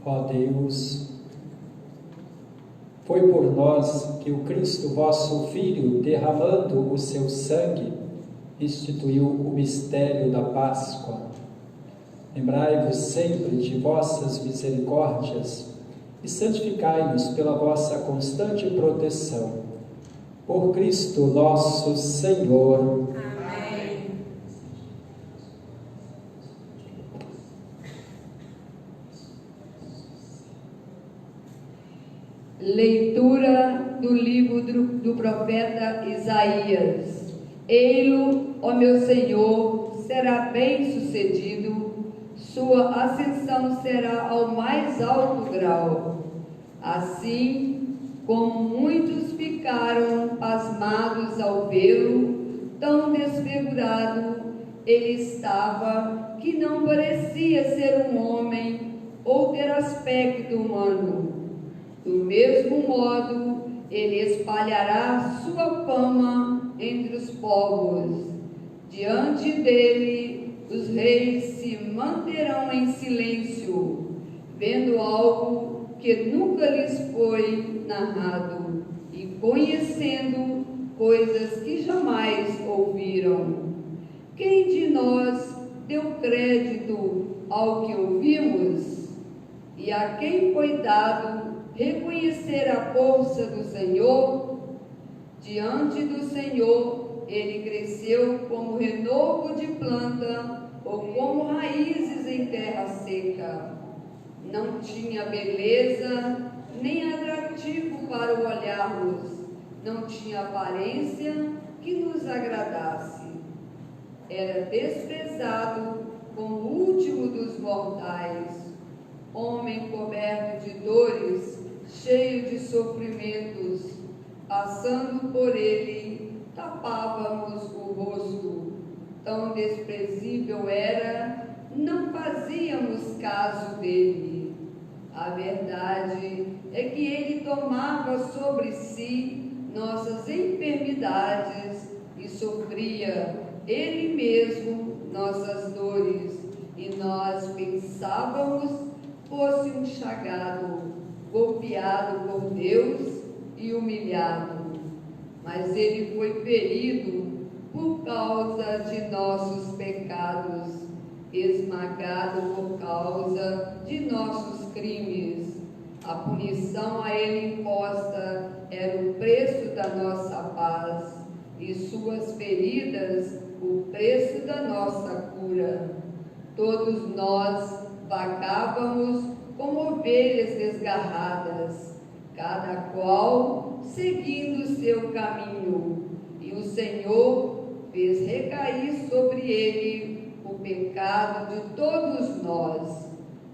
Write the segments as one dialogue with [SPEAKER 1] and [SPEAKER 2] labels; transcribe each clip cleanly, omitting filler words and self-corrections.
[SPEAKER 1] Ó Deus, foi por nós que o Cristo, vosso Filho, derramando o seu sangue, instituiu o mistério da Páscoa. Lembrai-vos sempre de vossas misericórdias e santificai-nos pela vossa constante proteção. Por Cristo nosso Senhor.
[SPEAKER 2] Amém. Leitura do livro do profeta Isaías. Ei-lo, ó meu Senhor, será bem-sucedido, sua ascensão será ao mais alto grau. Assim, como muitos ficaram pasmados ao vê-lo, tão desfigurado ele estava, que não parecia ser um homem ou ter aspecto humano. Do mesmo modo, ele espalhará sua fama entre os povos. Diante dele, os reis se manterão em silêncio, vendo algo que nunca lhes foi narrado e conhecendo coisas que jamais ouviram. Quem de nós deu crédito ao que ouvimos? E a quem foi dado reconhecer a força do Senhor? Diante do Senhor, ele cresceu como renovo de planta ou como raízes em terra seca. Não tinha beleza nem atrativo para o olharmos, não tinha aparência que nos agradasse. Era desprezado como o último dos mortais, homem coberto de dores, cheio de sofrimentos. Passando por ele, tapávamos o rosto. Tão desprezível era, não fazíamos caso dele. A verdade é que ele tomava sobre si nossas enfermidades e sofria ele mesmo nossas dores, e nós pensávamos fosse um chagado, golpeado por Deus e humilhado. Mas ele foi ferido por causa de nossos pecados, esmagado por causa de nossos crimes. A punição a ele imposta era o preço da nossa paz, e suas feridas o preço da nossa cura. Todos nós vagávamos como ovelhas desgarradas, cada qual seguindo seu caminho, e o Senhor fez recair sobre ele o pecado de todos nós.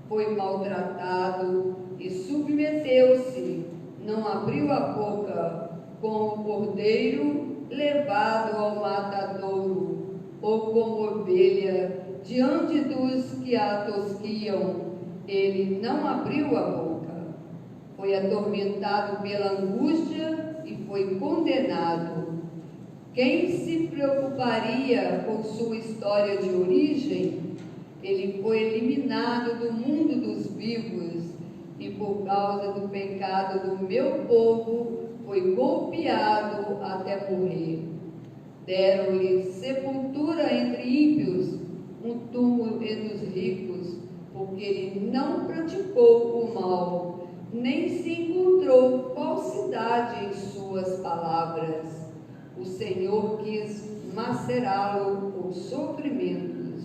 [SPEAKER 2] Foi maltratado e submeteu-se, não abriu a boca, como cordeiro levado ao matadouro, ou como ovelha diante dos que a tosquiam. Ele não abriu a boca. Foi atormentado pela angústia e foi condenado. Quem se preocuparia com sua história de origem? Ele foi eliminado do mundo dos vivos, e por causa do pecado do meu povo foi golpeado até morrer. Deram-lhe sepultura entre ímpios, um túmulo entre os ricos, porque ele não praticou o mal, nem se encontrou falsidade em suas palavras. O Senhor quis macerá-lo com sofrimentos,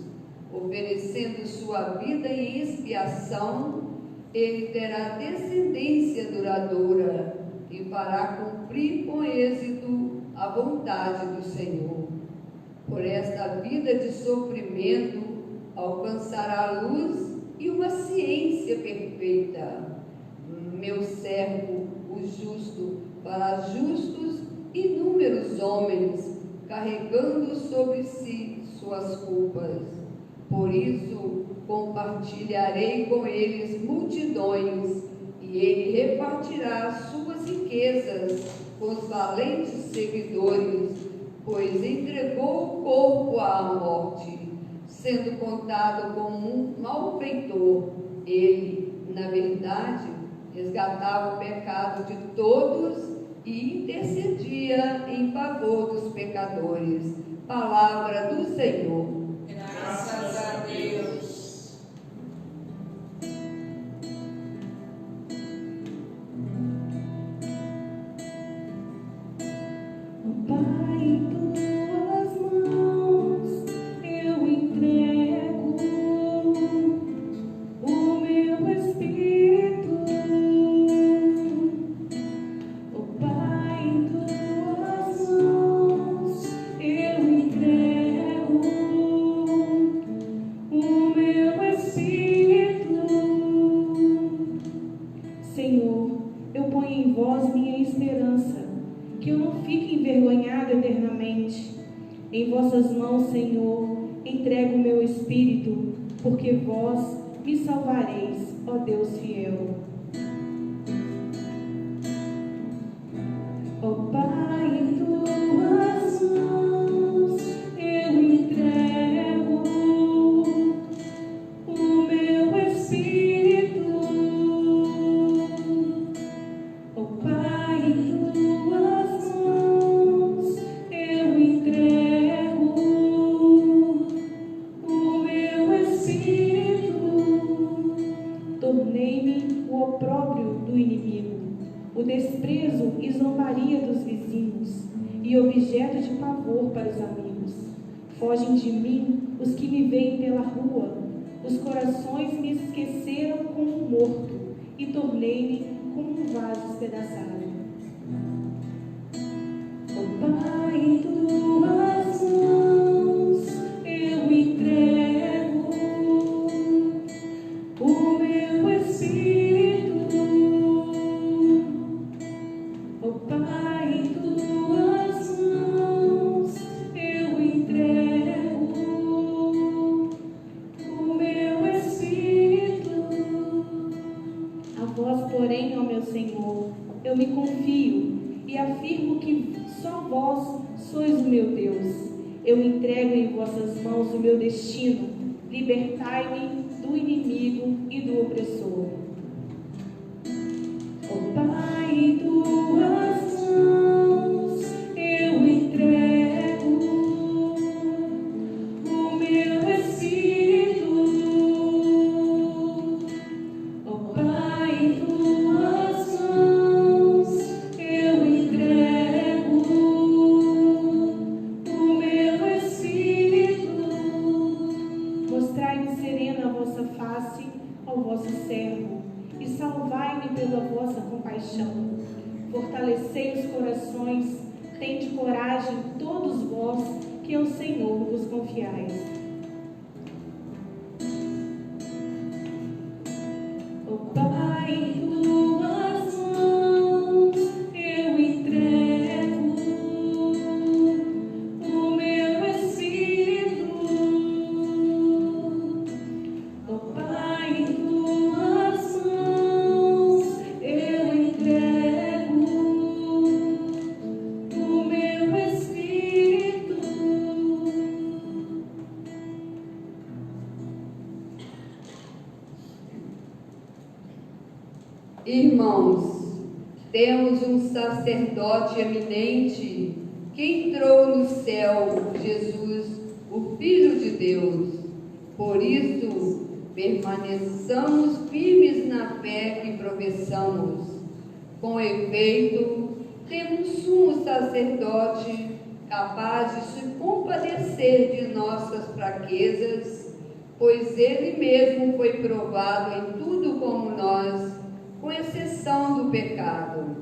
[SPEAKER 2] oferecendo sua vida em expiação. Ele terá descendência duradoura e fará cumprir com êxito a vontade do Senhor. Por esta vida de sofrimento alcançará a luz e uma ciência perfeita. Meu servo, o justo, fará justos inúmeros homens, carregando sobre si suas culpas. Por isso, compartilharei com eles multidões, e ele repartirá suas riquezas com os valentes seguidores, pois entregou o corpo à morte, sendo contado como um malfeitor. Ele Na verdade, resgatava o pecado de todos e intercedia em favor dos pecadores. Palavra do Senhor.
[SPEAKER 3] Graças a Deus.
[SPEAKER 4] Pai, em tuas mãos eu entrego o meu espírito. Pai, em tuas mãos eu entrego o meu espírito. Senhor, eu ponho em vós minha esperança, que eu não fique envergonhado eternamente. Em vossas mãos, Senhor, entrego o meu espírito, porque vós me salvareis, ó Deus fiel. Ó Pai, em tuas mãos eu entrego o meu espírito. Ó Pai, em tuas mãos eu entrego o meu espírito. Tornei-me o opróbrio do inimigo, o desprezo e zombaria dos vizinhos, e objeto de pavor para os amigos. Fogem de mim os que me veem pela rua, os corações me esqueceram como um morto, e tornei-me como um vaso despedaçado. Ó Pai, em tuas mãos eu entrego o meu espírito. Ó Pai, em tuas mãos eu entrego o meu espírito. A vós, porém, ó meu Senhor, eu me confio e afirmo que só vós sois o meu Deus. Eu entrego em vossas mãos o meu destino. Libertai-me do inimigo e do opressor. Ó Pai, em tuas mãos eu entrego o meu espírito. Ó Pai, em tuas mãos eu entrego o meu espírito. Mostrai-me serena a vossa face ao vosso servo, e salvai-me pela vossa compaixão. Fortalecei os corações, tende coragem todos vós que ao Senhor vos confiais. Ó Pai, em tuas mãos eu entrego o meu espírito. Ó Pai, em tuas mãos eu entrego o meu espírito.
[SPEAKER 2] Irmãos, temos um sacerdote eminente que entrou no céu, Jesus, o Filho de Deus. Por isso, permaneçamos firmes na fé que professamos. Com efeito, temos sumo sacerdote capaz de se compadecer de nossas fraquezas, pois ele mesmo foi provado em tudo como nós, com exceção do pecado.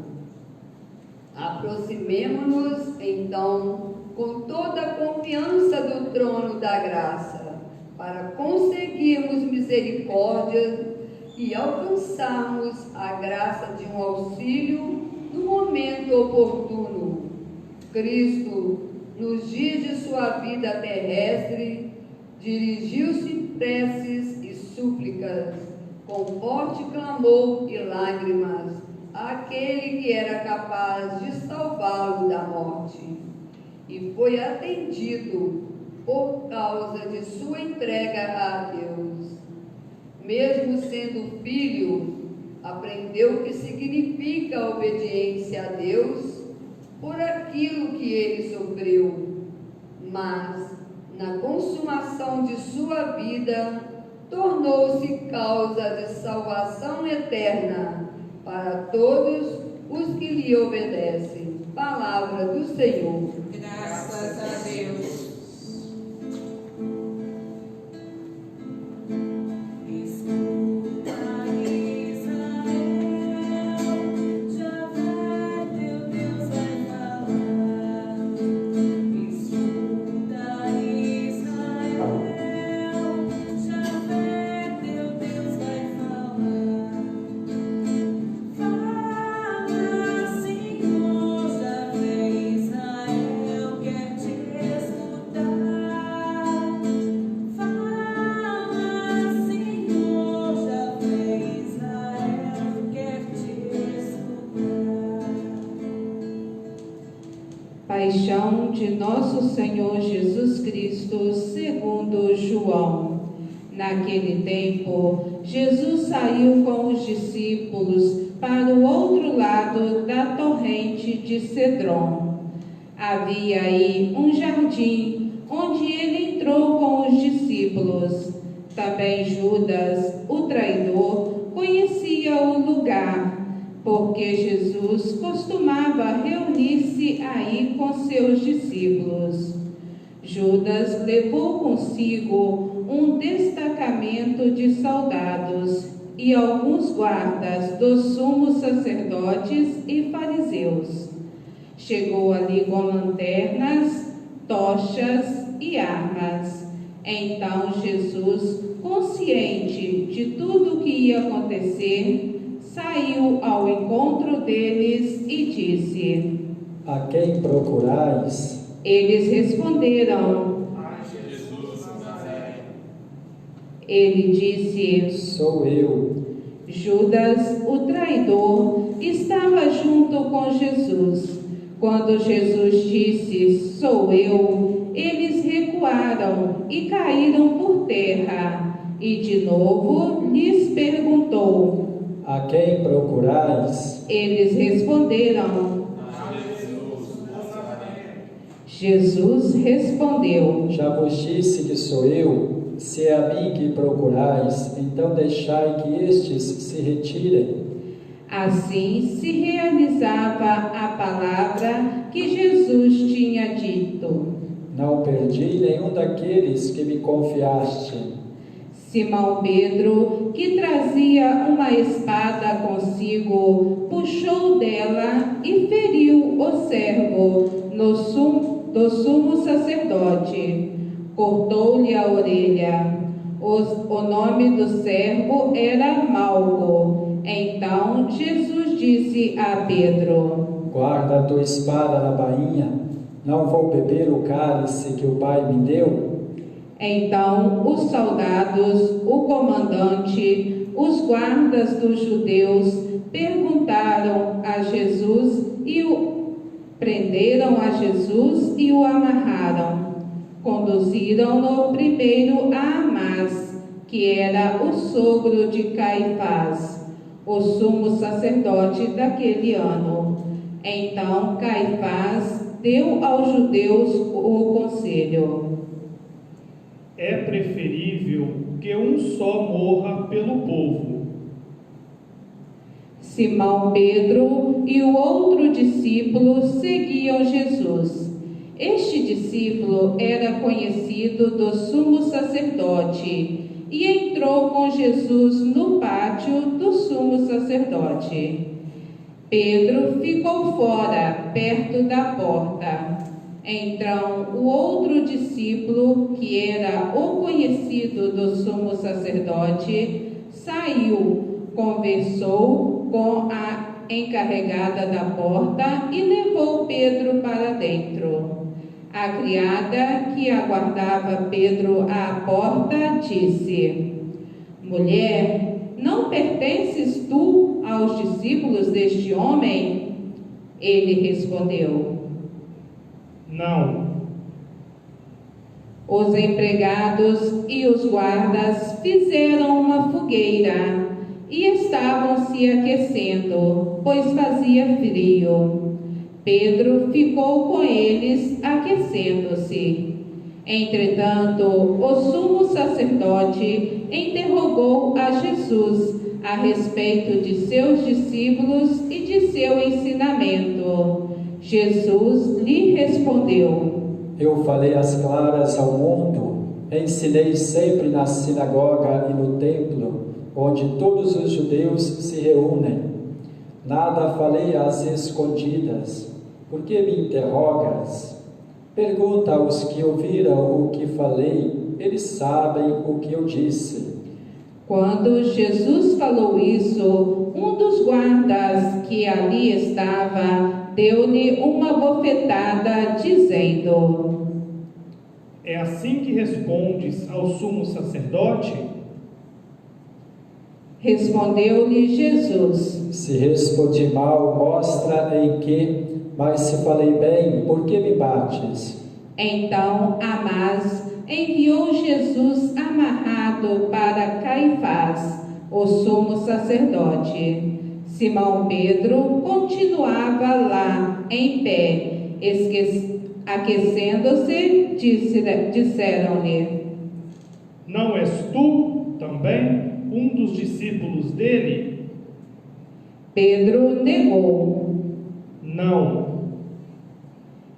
[SPEAKER 2] Aproximemo-nos, então, com toda a confiança do trono da graça, para conseguirmos misericórdia e alcançarmos a graça de um auxílio no momento oportuno. Cristo, nos dias de sua vida terrestre, dirigiu-se em preces e súplicas, com forte clamor e lágrimas, àquele que era capaz de salvá-lo da morte, e foi atendido por causa de sua entrega a Deus. mesmo sendo filho, aprendeu o que significa a obediência a Deus por aquilo que ele sofreu. Mas, na consumação de sua vida, tornou-se causa de salvação eterna para todos os que lhe obedecem. Palavra do Senhor.
[SPEAKER 3] Graças a Deus.
[SPEAKER 5] Paixão de nosso Senhor Jesus Cristo, segundo João. Naquele tempo, Jesus saiu com os discípulos para o outro lado da torrente de Cedron. Havia aí um jardim, onde ele entrou com os discípulos. Também Judas, o traidor, conhecia o lugar, porque Jesus costumava reunir-se aí com seus discípulos. Judas levou consigo um destacamento de soldados e alguns guardas dos sumos sacerdotes e fariseus. Chegou ali com lanternas, tochas e armas. Então Jesus, consciente de tudo o que ia acontecer, saiu ao encontro deles e disse:
[SPEAKER 1] A quem procurais?
[SPEAKER 5] Eles responderam:
[SPEAKER 3] Jesus Nazaré.
[SPEAKER 5] Ele disse:
[SPEAKER 1] Sou eu.
[SPEAKER 5] Judas, o traidor, estava junto com Jesus. Quando Jesus disse: Sou eu, eles recuaram e caíram por terra. E de novo lhes perguntou:
[SPEAKER 1] A quem procurais?
[SPEAKER 5] Eles responderam: Jesus respondeu:
[SPEAKER 1] Já vos disse que sou eu. Se é a mim que procurais, então deixai que estes se retirem.
[SPEAKER 5] Assim se realizava a palavra que Jesus tinha dito:
[SPEAKER 1] Não perdi nenhum daqueles que me confiaste.
[SPEAKER 5] Simão Pedro, que trazia uma espada consigo, puxou dela e feriu o servo do sumo sacerdote. Cortou-lhe a orelha. O nome do servo era Malco. Então Jesus disse a Pedro:
[SPEAKER 1] Guarda a tua espada na bainha. Não vou beber o cálice que o Pai me deu?
[SPEAKER 5] Então os soldados, o comandante, os guardas dos judeus perguntaram a Jesus prenderam a Jesus e o amarraram. Conduziram-no primeiro a Anás, que era o sogro de Caifás, o sumo sacerdote daquele ano. Então Caifás deu aos judeus o conselho:
[SPEAKER 6] É preferível que um só morra pelo povo.
[SPEAKER 5] Simão Pedro e o outro discípulo seguiam Jesus. Este discípulo era conhecido do sumo sacerdote e entrou com Jesus no pátio do sumo sacerdote. Pedro ficou fora, perto da porta. Então o outro discípulo, que era o conhecido do sumo sacerdote, saiu, conversou com a encarregada da porta e levou Pedro para dentro. A criada que aguardava Pedro à porta disse: Mulher, não pertences tu aos discípulos deste homem? Ele respondeu:
[SPEAKER 6] Não.
[SPEAKER 5] Os empregados e os guardas fizeram uma fogueira e estavam se aquecendo, pois fazia frio. Pedro ficou com eles aquecendo-se. Entretanto, o sumo sacerdote interrogou a Jesus a respeito de seus discípulos e de seu ensinamento. Jesus lhe respondeu:
[SPEAKER 1] Eu falei às claras ao mundo, ensinei sempre na sinagoga e no templo, onde todos os judeus se reúnem. Nada falei às escondidas. Por que me interrogas? Pergunta aos que ouviram o que falei, eles sabem o que eu disse.
[SPEAKER 5] Quando Jesus falou isso, um dos guardas que ali estava deu-lhe uma bofetada, dizendo:
[SPEAKER 6] É assim que respondes ao sumo sacerdote?
[SPEAKER 5] Respondeu-lhe Jesus:
[SPEAKER 1] Se respondi mal, mostra em que, mas se falei bem, por que me bates?
[SPEAKER 5] Então Anás enviou Jesus amarrado para Caifás, o sumo sacerdote. Simão Pedro continuava lá em pé, aquecendo-se, disseram-lhe:
[SPEAKER 6] Não és tu também um dos discípulos dele?
[SPEAKER 5] Pedro negou.
[SPEAKER 6] Não.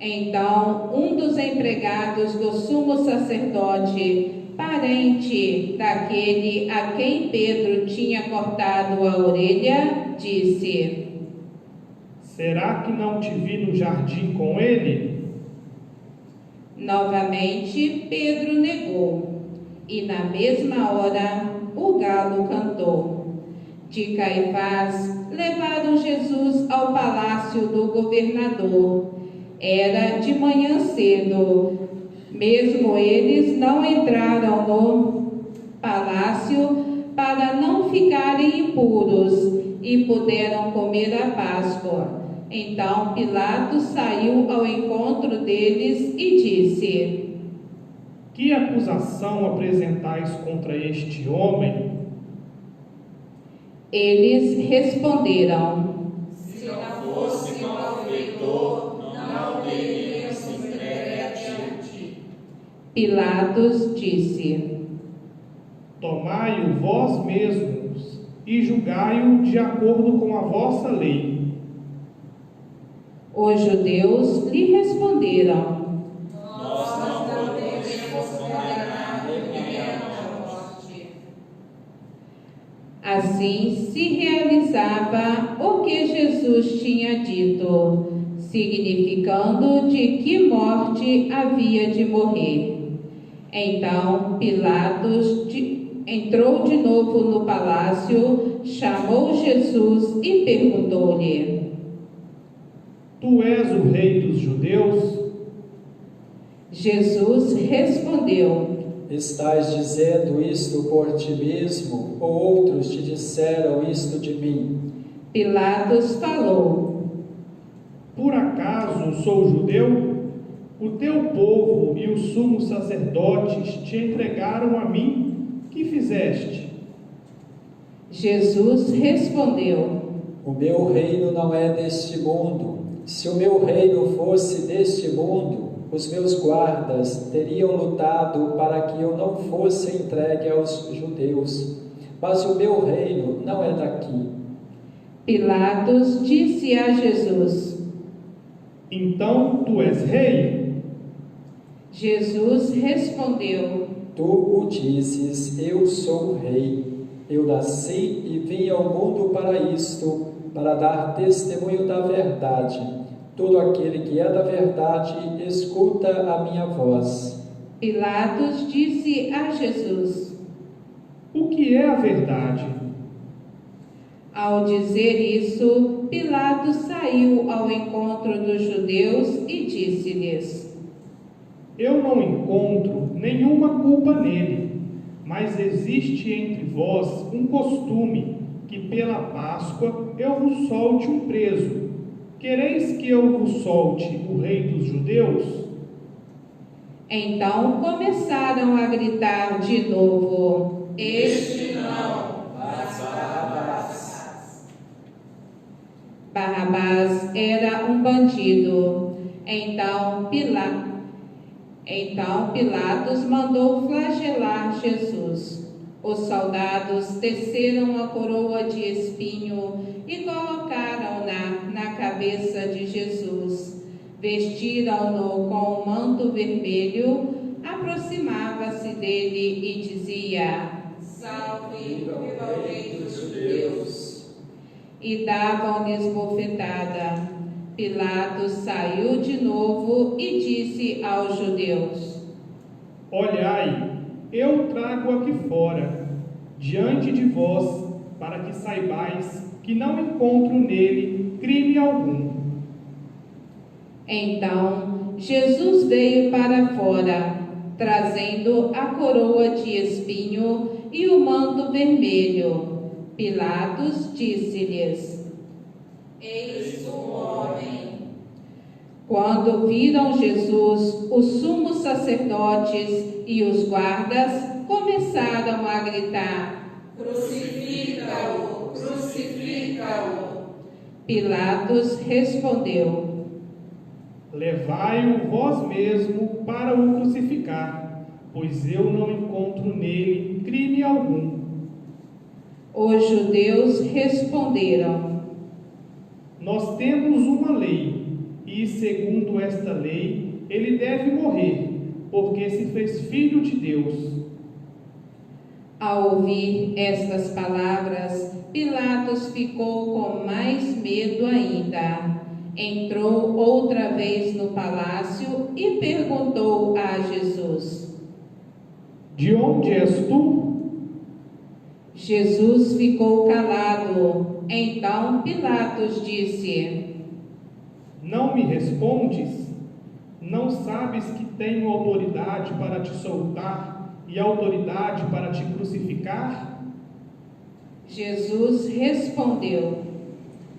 [SPEAKER 5] Então um dos empregados do sumo sacerdote, parente daquele a quem Pedro tinha cortado a orelha, disse:
[SPEAKER 6] Será que não te vi no jardim com ele?
[SPEAKER 5] Novamente Pedro negou, e na mesma hora o galo cantou. De Caifás levaram Jesus ao palácio do governador. Era de manhã cedo. Mesmo eles não entraram no palácio para não ficarem impuros e puderam comer a Páscoa. Então Pilatos saiu ao encontro deles e disse:
[SPEAKER 6] Que acusação apresentais contra este homem?
[SPEAKER 5] Eles responderam:
[SPEAKER 3] Se não fosse malfeitor, não teríamos entregue a ti.
[SPEAKER 5] Pilatos disse:
[SPEAKER 6] Tomai-o vós mesmos e julgai-o de acordo com a vossa lei.
[SPEAKER 5] Os judeus lhe responderam:
[SPEAKER 3] Nós não podemos condenar ninguém à morte.
[SPEAKER 5] Assim se realizava o que Jesus tinha dito, significando de que morte havia de morrer. Então Pilatos entrou de novo no palácio, chamou Jesus e perguntou-lhe:
[SPEAKER 6] Tu és o rei dos judeus?
[SPEAKER 5] Jesus respondeu:
[SPEAKER 1] Estás dizendo isto por ti mesmo, ou outros te disseram isto de mim?
[SPEAKER 5] Pilatos falou:
[SPEAKER 6] Por acaso sou judeu? O teu povo e os sumos sacerdotes te entregaram a mim. Que fizeste?
[SPEAKER 5] Jesus respondeu:
[SPEAKER 1] O meu reino não é deste mundo. Se o meu reino fosse deste mundo, os meus guardas teriam lutado para que eu não fosse entregue aos judeus. Mas o meu reino não é daqui.
[SPEAKER 5] Pilatos disse a Jesus:
[SPEAKER 6] Então tu és rei?
[SPEAKER 5] Jesus respondeu:
[SPEAKER 1] Tu o dizes, eu sou o rei. Eu nasci e vim ao mundo para isto, para dar testemunho da verdade. Todo aquele que é da verdade, escuta a minha voz.
[SPEAKER 5] Pilatos disse a Jesus:
[SPEAKER 6] O que é a verdade?
[SPEAKER 5] Ao dizer isso, Pilatos saiu ao encontro dos judeus e disse-lhes:
[SPEAKER 6] Eu não encontro nenhuma culpa nele, mas existe entre vós um costume que pela Páscoa eu vos solte um preso. Quereis que eu vos solte o rei dos judeus?
[SPEAKER 5] Então começaram a gritar de novo:
[SPEAKER 3] Este não, mas Barrabás.
[SPEAKER 5] Barrabás era um bandido. Então Pilatos mandou flagelar Jesus. Os soldados teceram a coroa de espinho e colocaram-na na cabeça de Jesus. Vestiram-no com um manto vermelho, aproximava-se dele e dizia:
[SPEAKER 3] Salve, viva o Rei dos Judeus.
[SPEAKER 5] E davam-lhes bofetada. Pilatos saiu de novo e disse aos judeus:
[SPEAKER 6] Olhai, eu trago aqui fora, diante de vós, para que saibais que não encontro nele crime algum.
[SPEAKER 5] Então Jesus veio para fora, trazendo a coroa de espinho e o manto vermelho. Pilatos disse-lhes:
[SPEAKER 3] Eis o homem.
[SPEAKER 5] Quando viram Jesus, os sumos sacerdotes e os guardas começaram a gritar:
[SPEAKER 3] Crucifica-o, crucifica-o.
[SPEAKER 5] Pilatos respondeu:
[SPEAKER 6] Levai-o vós mesmo para o crucificar, pois eu não encontro nele crime algum.
[SPEAKER 5] Os judeus responderam:
[SPEAKER 6] Nós temos uma lei, e segundo esta lei, ele deve morrer, porque se fez filho de Deus.
[SPEAKER 5] Ao ouvir estas palavras, Pilatos ficou com mais medo ainda. Entrou outra vez no palácio e perguntou a Jesus:
[SPEAKER 6] De onde és tu?
[SPEAKER 5] Jesus ficou calado. Então Pilatos disse:
[SPEAKER 6] Não me respondes? Não sabes que tenho autoridade para te soltar e autoridade para te crucificar?
[SPEAKER 5] Jesus respondeu: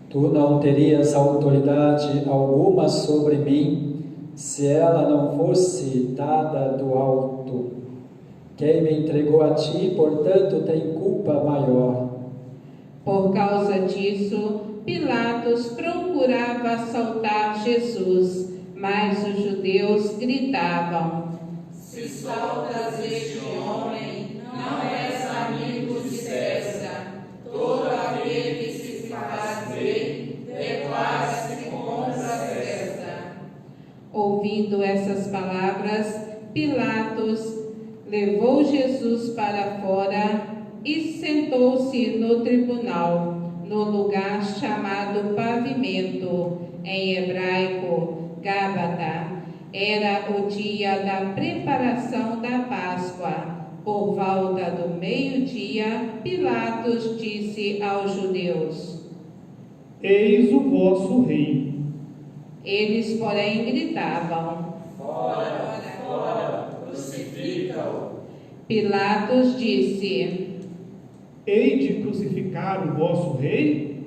[SPEAKER 1] Tu não terias autoridade alguma sobre mim, se ela não fosse dada do alto. Quem me entregou a ti, portanto, tem culpa maior.
[SPEAKER 5] Por causa disso, Pilatos procurava soltar Jesus, mas os judeus gritavam:
[SPEAKER 3] Se soltas este homem, não és amigo de César. Todo aquele que se faz rei, declara-se contra César.
[SPEAKER 5] Ouvindo essas palavras, Pilatos levou Jesus para fora e sentou-se no tribunal, no lugar chamado Pavimento, em hebraico, Gábata. Era o dia da preparação da Páscoa. Por volta do meio-dia, Pilatos disse aos judeus:
[SPEAKER 6] Eis o vosso rei.
[SPEAKER 5] Eles, porém, gritavam:
[SPEAKER 3] Fora, fora, crucifica-o.
[SPEAKER 5] Pilatos disse:
[SPEAKER 6] Hei de crucificar o vosso rei?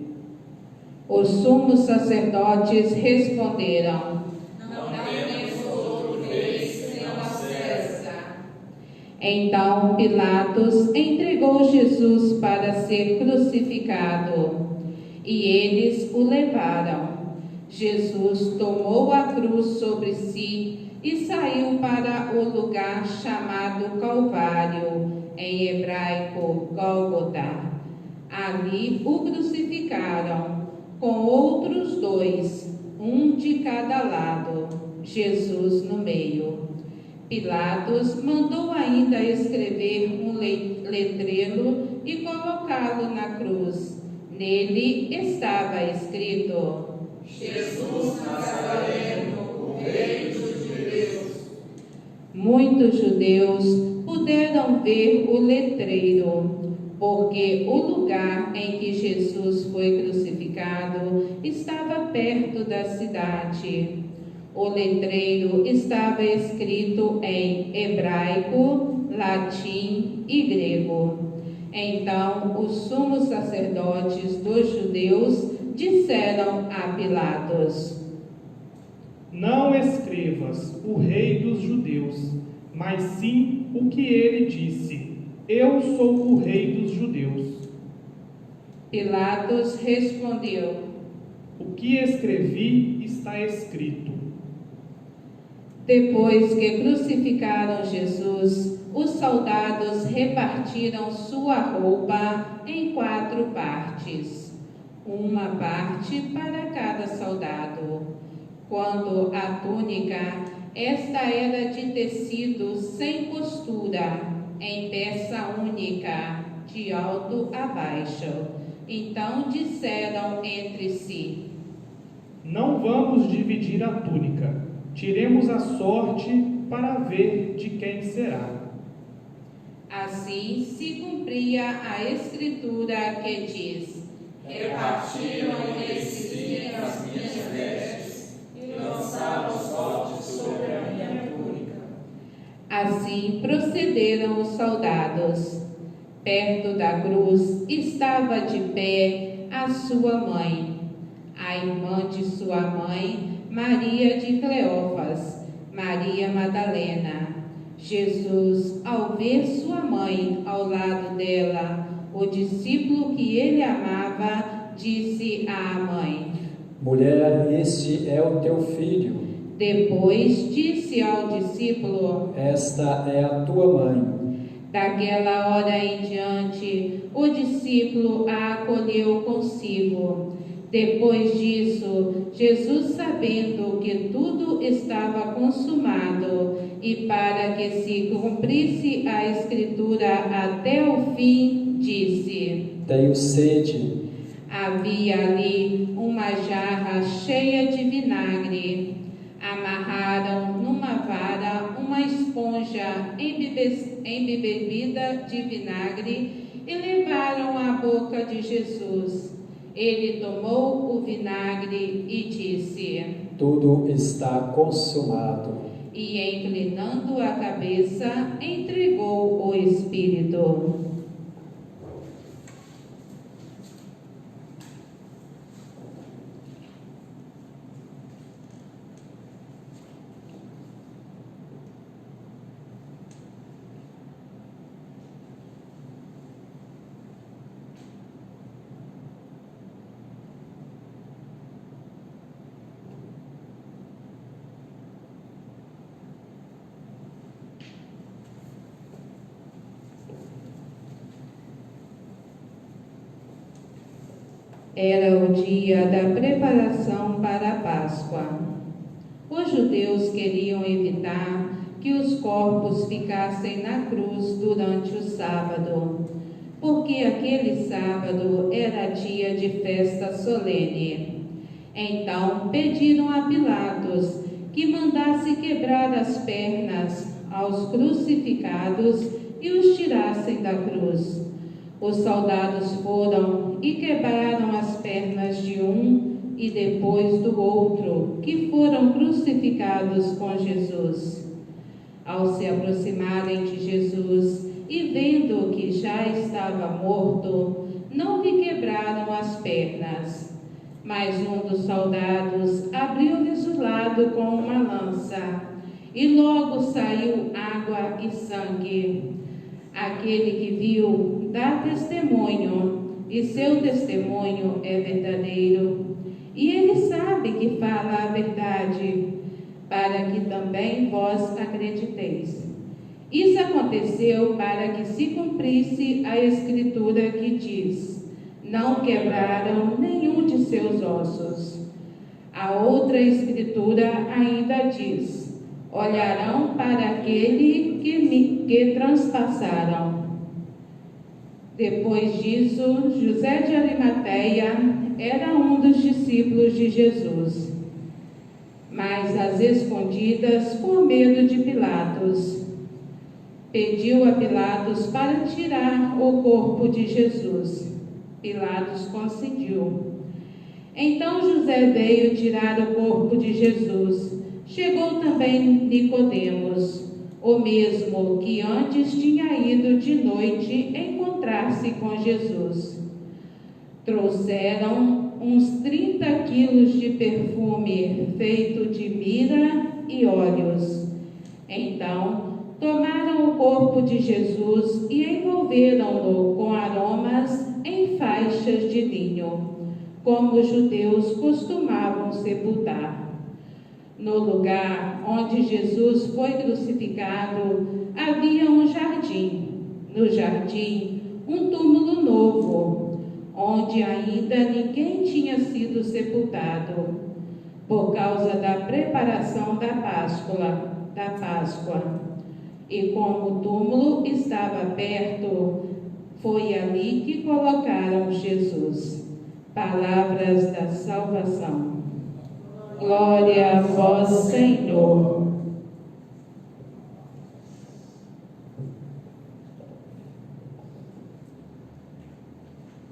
[SPEAKER 5] Os sumos sacerdotes responderam:
[SPEAKER 3] Não temos outro rei senão César.
[SPEAKER 5] Então Pilatos entregou Jesus para ser crucificado, e eles o levaram. Jesus tomou a cruz sobre si e saiu para o lugar chamado Calvário, em hebraico, Gólgota. Ali o crucificaram, com outros dois, um de cada lado, Jesus no meio. Pilatos mandou ainda escrever um letreiro e colocá-lo na cruz. Nele estava escrito:
[SPEAKER 3] Jesus Nazareno, o Rei dos Judeus.
[SPEAKER 5] Muitos judeus puderam ver o letreiro, porque o lugar em que Jesus foi crucificado estava perto da cidade. O letreiro estava escrito em hebraico, latim e grego. Então os sumos sacerdotes dos judeus disseram a Pilatos:
[SPEAKER 6] não escrevas o rei dos judeus, mas sim o que ele disse: eu sou o rei dos judeus.
[SPEAKER 5] Pilatos respondeu:
[SPEAKER 6] o que escrevi está escrito.
[SPEAKER 5] Depois que crucificaram Jesus, os soldados repartiram sua roupa em 4 partes, uma parte para cada soldado. Quanto à túnica, esta era de tecido sem costura, em peça única, de alto a baixo. Então disseram entre si:
[SPEAKER 6] não vamos dividir a túnica. Tiremos a sorte para ver de quem será.
[SPEAKER 5] Assim se cumpria a escritura que diz:
[SPEAKER 3] repartiram entre si as minhas vestes e lançaram sorte sobre a minha túnica.
[SPEAKER 5] Assim procederam os soldados. Perto da cruz estava de pé a sua mãe, a irmã de sua mãe, Maria de Cleófas, Maria Madalena. Jesus, ao ver sua mãe ao lado dela, o discípulo que ele amava, disse à mãe:
[SPEAKER 1] mulher, este é o teu filho.
[SPEAKER 5] Depois disse ao discípulo:
[SPEAKER 1] esta é a tua mãe.
[SPEAKER 5] Daquela hora em diante, o discípulo a acolheu consigo. Depois disso, Jesus, sabendo que tudo estava consumado e para que se cumprisse a Escritura até o fim, disse:
[SPEAKER 1] tenho sede.
[SPEAKER 5] Havia ali uma jarra cheia de vinagre. Amarraram numa vara uma esponja embebida de vinagre e levaram à boca de Jesus. Ele tomou o vinagre e disse:
[SPEAKER 1] tudo está consumado.
[SPEAKER 5] E inclinando a cabeça, entregou o Espírito. Era o dia da preparação para a Páscoa. Os judeus queriam evitar que os corpos ficassem na cruz durante o sábado, porque aquele sábado era dia de festa solene. Então pediram a Pilatos que mandasse quebrar as pernas aos crucificados e os tirassem da cruz. Os soldados foram e quebraram as pernas de um e depois do outro, que foram crucificados com Jesus. Ao se aproximarem de Jesus e vendo que já estava morto, não lhe quebraram as pernas. Mas um dos soldados abriu-lhes o lado com uma lança, e logo saiu água e sangue. Aquele que viu dá testemunho, e seu testemunho é verdadeiro. E ele sabe que fala a verdade, para que também vós acrediteis. Isso aconteceu para que se cumprisse a escritura que diz: não quebraram nenhum de seus ossos. A outra escritura ainda diz: olharão para aquele que transpassaram. Depois disso, José de Arimateia era um dos discípulos de Jesus, mas às escondidas por medo de Pilatos. Pediu a Pilatos para tirar o corpo de Jesus. Pilatos concediu. Então José veio tirar o corpo de Jesus. Chegou também Nicodemos, o mesmo que antes tinha ido de noite encontrar-se com Jesus. Trouxeram uns 30 quilos de perfume feito de mirra e óleos. Então, tomaram o corpo de Jesus e envolveram-no com aromas em faixas de linho, como os judeus costumavam sepultar. No lugar onde Jesus foi crucificado, havia um jardim. No jardim, um túmulo novo, onde ainda ninguém tinha sido sepultado, por causa da preparação da Páscoa. E como o túmulo estava perto, foi ali que colocaram Jesus. Palavras da salvação. Glória a vós, Senhor.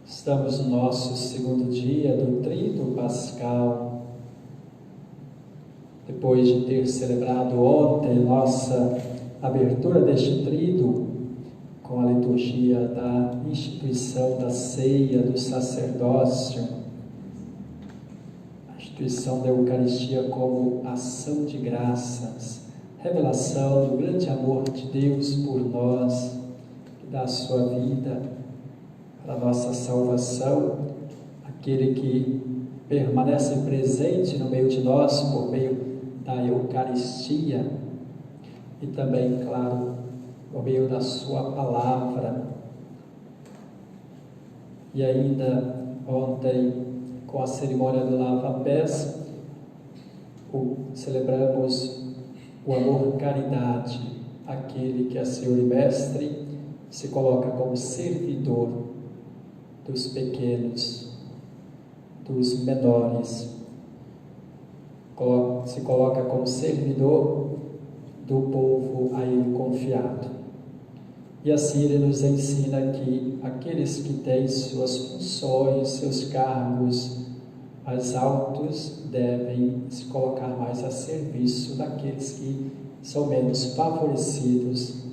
[SPEAKER 1] Estamos no nosso segundo dia do Tríduo Pascal. Depois de ter celebrado ontem nossa abertura deste tríduo com a liturgia da instituição da ceia, do sacerdócio, a instituição da Eucaristia como ação de graças, revelação do grande amor de Deus por nós, que dá a sua vida para a nossa salvação, aquele que permanece presente no meio de nós por meio da Eucaristia e também, claro, por meio da sua palavra. E ainda ontem, com a cerimônia do lava-pés, celebramos o amor-caridade, aquele que é Senhor e Mestre, se coloca como servidor dos pequenos, dos menores, se coloca como servidor do povo a ele confiado. E assim ele nos ensina que aqueles que têm suas funções, seus cargos mais altos, devem se colocar mais a serviço daqueles que são menos favorecidos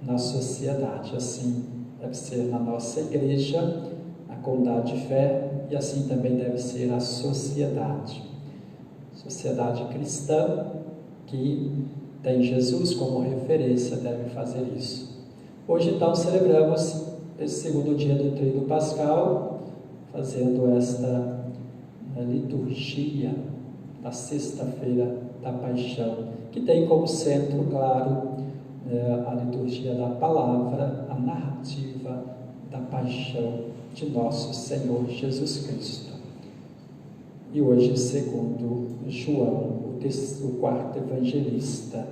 [SPEAKER 1] na sociedade. Assim deve ser na nossa igreja, a comunidade de fé, e assim também deve ser a sociedade cristã, que tem Jesus como referência, deve fazer isso. Hoje, então, celebramos esse segundo dia do Tríduo Pascal, fazendo esta liturgia da sexta-feira da Paixão, que tem como centro, claro, a liturgia da palavra, a narrativa da paixão de nosso Senhor Jesus Cristo. E hoje, segundo João, o quarto evangelista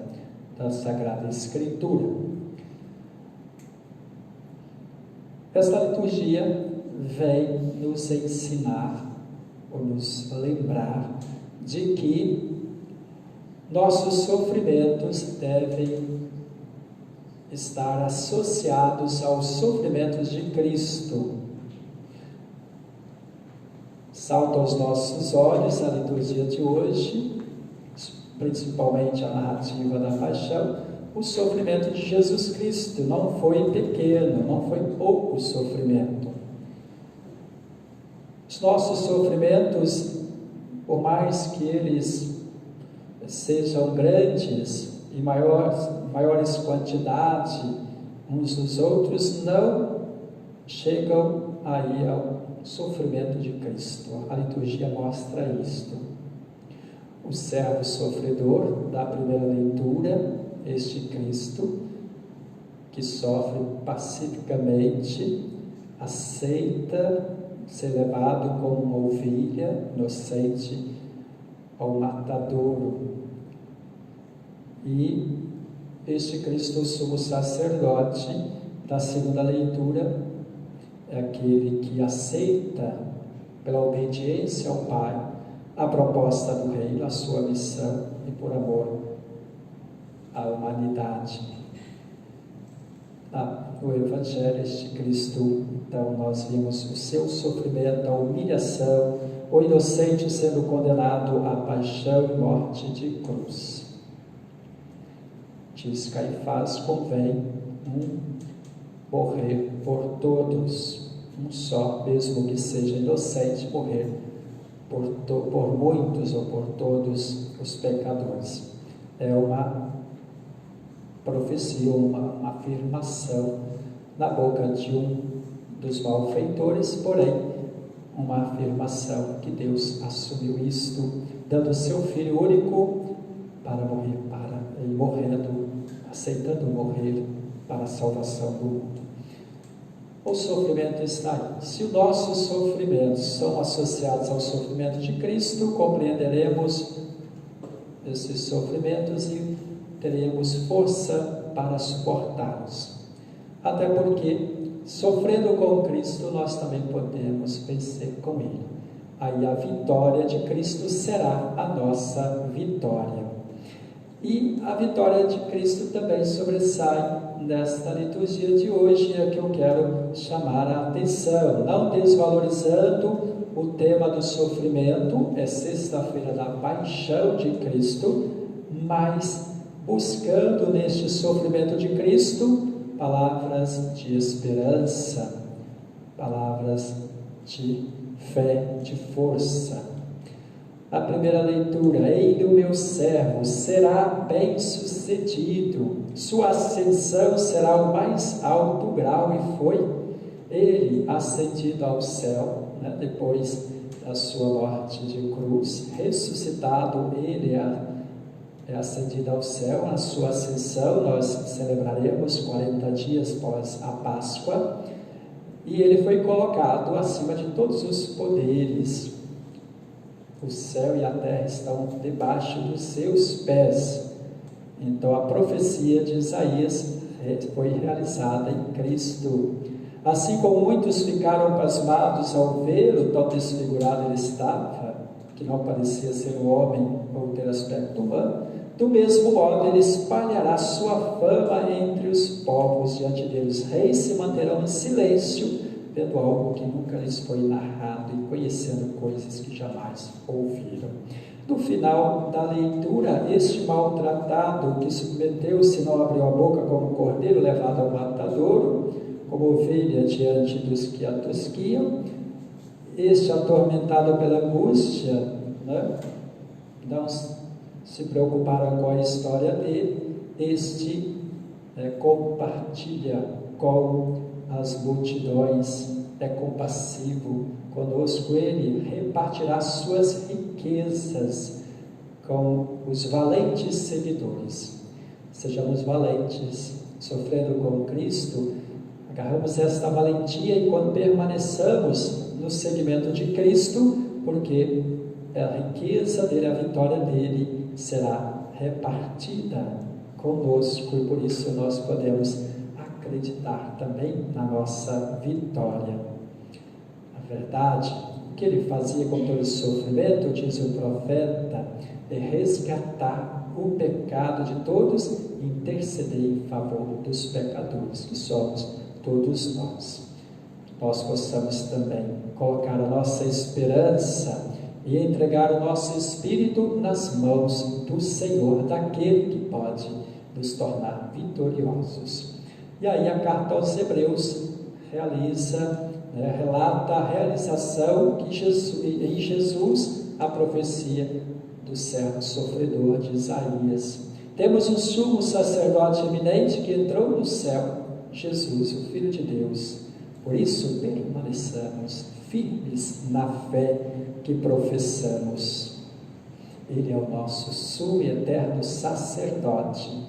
[SPEAKER 1] da Sagrada Escritura. Esta liturgia vem nos ensinar, ou nos lembrar, de que nossos sofrimentos devem estar associados aos sofrimentos de Cristo. Salta aos nossos olhos a liturgia de hoje, principalmente a narrativa da paixão, o sofrimento de Jesus Cristo. Não foi pequeno, não foi pouco sofrimento. Os nossos sofrimentos, por mais que eles sejam grandes e maiores quantidade uns dos outros, não chegam aí ao sofrimento de Cristo. A liturgia mostra isto. O servo sofredor da primeira leitura, este Cristo, que sofre pacificamente, aceita ser levado como uma ovelha inocente ao matadouro. E este Cristo, sumo sacerdote da segunda leitura, é aquele que aceita, pela obediência ao Pai, a proposta do Reino, a sua missão, e por amor à humanidade. No Evangelho, este Cristo, então, nós vimos o seu sofrimento, a humilhação, o inocente sendo condenado à paixão e morte de cruz. Diz Caifás: convém morrer por todos, um só, mesmo que seja inocente, morrer por muitos ou por todos os pecadores. É uma profecia, uma afirmação na boca de um dos malfeitores, porém, uma afirmação que Deus assumiu isto, dando seu Filho único para morrer, aceitando morrer para a salvação do mundo. O sofrimento está aí. Se os nossos sofrimentos são associados ao sofrimento de Cristo, compreenderemos esses sofrimentos e teremos força para suportá-los. Até porque, sofrendo com Cristo, nós também podemos vencer com Ele. Aí a vitória de Cristo será a nossa vitória. E a vitória de Cristo também sobressai nesta liturgia de hoje, é que eu quero chamar a atenção, não desvalorizando o tema do sofrimento, é sexta-feira da paixão de Cristo, mas buscando neste sofrimento de Cristo palavras de esperança, palavras de fé, de força. A primeira leitura: Ele, o meu servo, será bem-sucedido, sua ascensão será o mais alto grau, e foi ele ascendido ao céu, depois da sua morte de cruz, ressuscitado, ele é ascendido ao céu. A sua ascensão nós celebraremos 40 dias após a Páscoa, e ele foi colocado acima de todos os poderes. O céu e a terra estão debaixo dos seus pés. Então a profecia de Isaías foi realizada em Cristo. Assim como muitos ficaram pasmados ao vê-lo, tão desfigurado ele estava, que não parecia ser um homem ou ter aspecto humano, do mesmo modo ele espalhará sua fama entre os povos. Diante dele os reis se manterão em silêncio, vendo algo que nunca lhes foi narrado e conhecendo coisas que jamais ouviram. No final da leitura, este maltratado que submeteu-se, não abriu a boca, como cordeiro levado ao matadouro, como ovelha diante dos que a tosquiam, este atormentado pela angústia, não se preocuparam com a história dele, este compartilha com as multidões, é compassivo conosco, ele repartirá suas riquezas com os valentes seguidores. Sejamos valentes, sofrendo com Cristo, agarramos esta valentia e quando permaneçamos no seguimento de Cristo, porque a riqueza dele, a vitória dele será repartida conosco, e por isso nós podemos acreditar também na nossa vitória. A verdade, o que ele fazia com todo esse sofrimento, diz o profeta, é resgatar o pecado de todos e interceder em favor dos pecadores, que somos todos nós. Nós possamos também colocar a nossa esperança e entregar o nosso espírito nas mãos do Senhor, daquele que pode nos tornar vitoriosos. E aí a carta aos Hebreus relata a realização que em Jesus, a profecia do servo sofredor de Isaías. Temos um sumo sacerdote eminente que entrou no céu, Jesus, o Filho de Deus. Por isso permaneçamos firmes na fé que professamos. Ele é o nosso sumo e eterno sacerdote.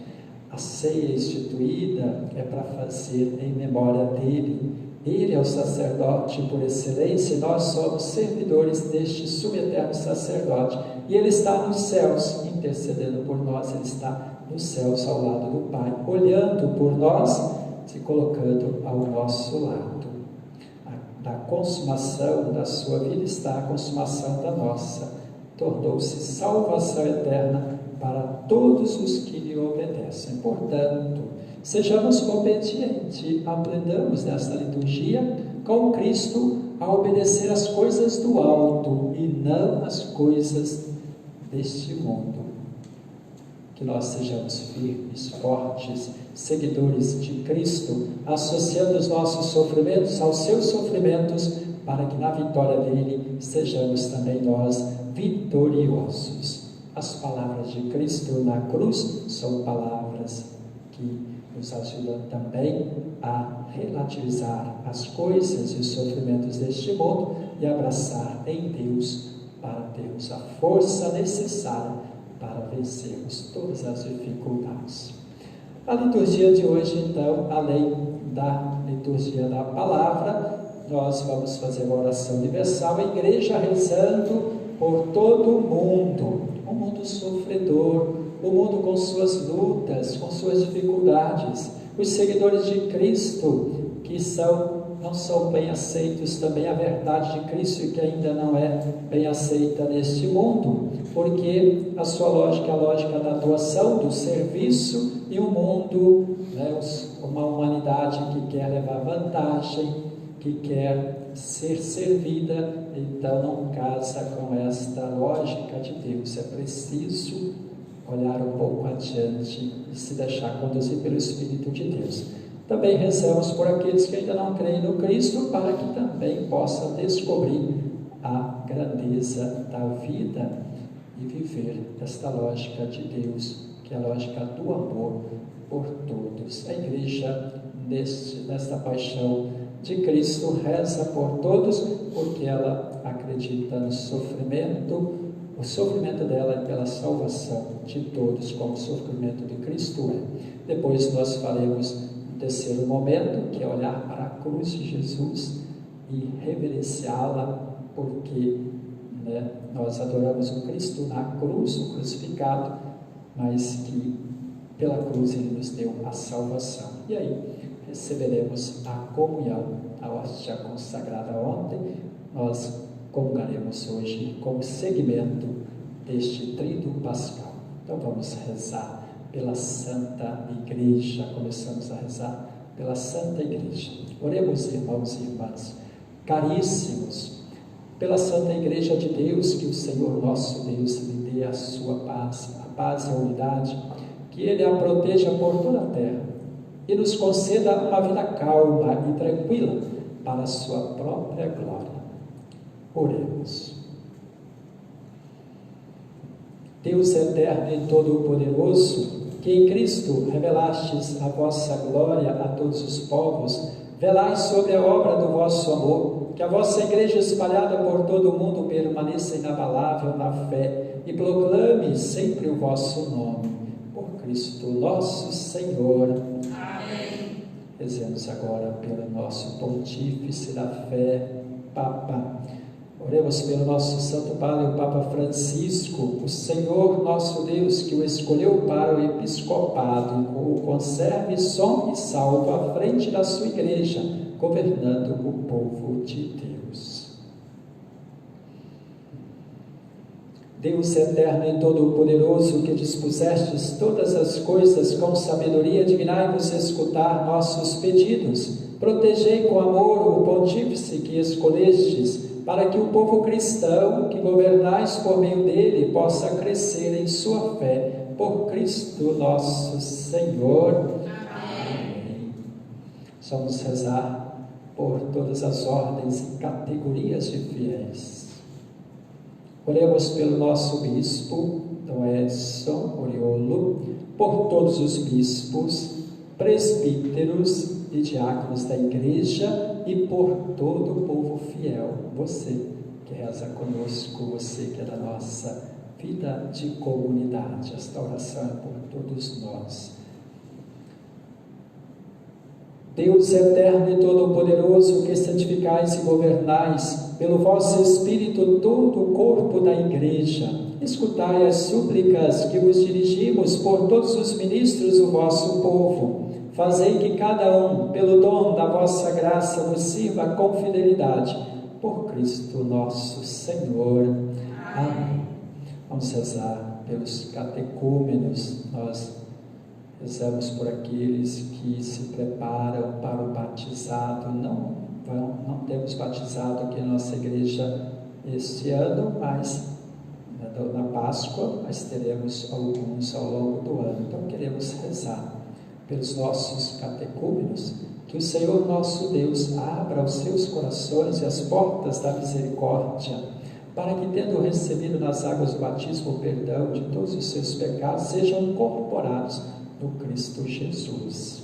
[SPEAKER 1] A ceia instituída é para fazer em memória dele. Ele é o sacerdote por excelência e nós somos servidores deste sumo e eterno sacerdote. E ele está nos céus, intercedendo por nós. Ele está nos céus ao lado do Pai, olhando por nós, se colocando ao nosso lado. Da consumação da sua vida está a consumação da nossa. Tornou-se salvação eterna para todos os que lhe obedecem. Portanto, sejamos obedientes, aprendamos nesta liturgia com Cristo a obedecer às coisas do alto e não às coisas deste mundo. Que nós sejamos firmes, fortes, seguidores de Cristo, associando os nossos sofrimentos aos seus sofrimentos, para que na vitória dele sejamos também nós vitoriosos. As palavras de Cristo na cruz são palavras que nos ajudam também a relativizar as coisas e os sofrimentos deste mundo e abraçar em Deus para termos a força necessária para vencermos todas as dificuldades. A liturgia de hoje, então, além da liturgia da palavra, nós vamos fazer uma oração universal, a igreja rezando por todo o mundo sofredor, o mundo com suas lutas, com suas dificuldades, os seguidores de Cristo que não são bem aceitos, também a verdade de Cristo e que ainda não é bem aceita neste mundo, porque a sua lógica é a lógica da doação, do serviço, e um mundo, uma humanidade que quer levar vantagem, que quer ser servida, então não casa com esta lógica de Deus. É preciso olhar um pouco adiante e se deixar conduzir pelo Espírito de Deus. Também rezamos por aqueles que ainda não creem no Cristo, para que também possam descobrir a grandeza da vida e viver esta lógica de Deus, que é a lógica do amor por todos. A igreja, nesta paixão de Cristo, reza por todos, porque ela acredita no sofrimento. O sofrimento dela é pela salvação de todos, como o sofrimento de Cristo é. Depois nós faremos um terceiro momento, que é olhar para a cruz de Jesus e reverenciá-la, porque nós adoramos o Cristo na cruz, o crucificado, mas que pela cruz ele nos deu a salvação. E aí receberemos a comunhão, a hóstia consagrada ontem. Nós comungaremos hoje como segmento deste tríduo pascal. Então vamos rezar pela Santa Igreja. Começamos a rezar pela Santa Igreja. Oremos, irmãos e irmãs, caríssimos, pela Santa Igreja de Deus, que o Senhor nosso Deus lhe dê a sua paz, a paz e a unidade, que Ele a proteja por toda a terra e nos conceda uma vida calma e tranquila para a sua própria glória. Oremos. Deus eterno e todo-poderoso, que em Cristo revelastes a vossa glória a todos os povos, velai sobre a obra do vosso amor, que a vossa igreja espalhada por todo o mundo permaneça inabalável na fé e proclame sempre o vosso nome. Por Cristo nosso Senhor.
[SPEAKER 3] Amém.
[SPEAKER 1] Rezemos agora pelo nosso pontífice da fé, Papa. Oremos pelo nosso Santo Padre, o Papa Francisco, o Senhor nosso Deus, que o escolheu para o episcopado, o conserve som e salvo à frente da sua igreja, governando o povo de Deus. Deus eterno e todo-poderoso, que dispusestes todas as coisas com sabedoria, dignai-vos escutar nossos pedidos. Protegei com amor o pontífice que escolestes, para que o povo cristão que governais por meio dele possa crescer em sua fé. Por Cristo nosso Senhor. Amém. Vamos rezar por todas as ordens e categorias de fiéis. Oremos pelo nosso bispo, Dom Edson Oriolo, por todos os bispos, presbíteros e diáconos da igreja e por todo o povo fiel. Você que reza conosco, você que é da nossa vida de comunidade. Esta oração é por todos nós. Deus eterno e todo-poderoso, que santificais e governais pelo vosso Espírito todo o corpo da igreja, escutai as súplicas que vos dirigimos por todos os ministros do vosso povo. Fazei que cada um, pelo dom da vossa graça, nos sirva com fidelidade. Por Cristo nosso Senhor. Amém. Vamos rezar pelos catecúmenos. Nós rezamos por aqueles que se preparam para o batizado. Não temos batizado aqui na nossa igreja este ano, mas na Páscoa, mas teremos alguns ao longo do ano. Então queremos rezar pelos nossos catecúmenos, Que o Senhor nosso Deus abra os seus corações e as portas da misericórdia, para que, tendo recebido nas águas do batismo o perdão de todos os seus pecados, sejam incorporados no Cristo Jesus.